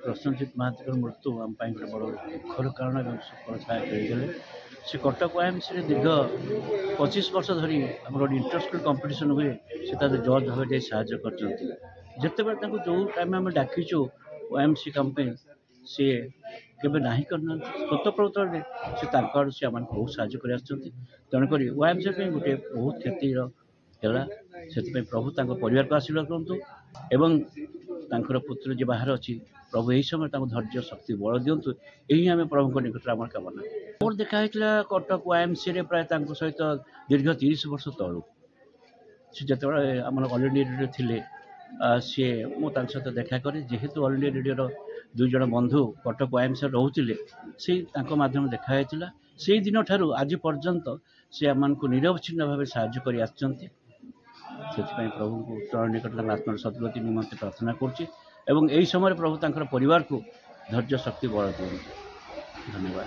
प्रसन्नजीत महांती मृत्यु आम गोटे बड़ दुखर कारण और सुखर छाया खेदेले से कटक ओएमसी दीर्घ 25 वर्ष धरी आम गोटे इंटर स्कूल कंपिटिशन हुए से जज भाव साहय करते जो टाइम आम डाकीचु ओएमसी कंपेन सी केवे ना करना स्वतः में से आम बहुत साहय कर तेणुक ओएमसी गोटे बहुत क्षति से प्रभु परिवार को आशीर्वाद करूँ एवं पुत्र जी बाहर अच्छी प्रभु यही समय धैर्य शक्ति बल दिंतु यही आम प्रभु निकट आम कामना मोर देखाई कटक ओएमसी प्राय सहित दीर्घ 30 वर्ष तलू सी जो आम ऑल इंडिया रेडियो थे सी मुझे सहित देखा करे जेहेतु ऑल इंडिया रेडियो दुई जन बंधु कटक ओएमसी रोते से माध्यम देखाई से दिन ठारू आज पर्यंत से आम निरवच्छिन्न भाव साहय कर प्रभु चरण निकट आत्मार सद्गति निमंते प्रार्थना करुँच समय प्रभु परिवार को धैर्य शक्ति बल दिखाते धन्यवाद।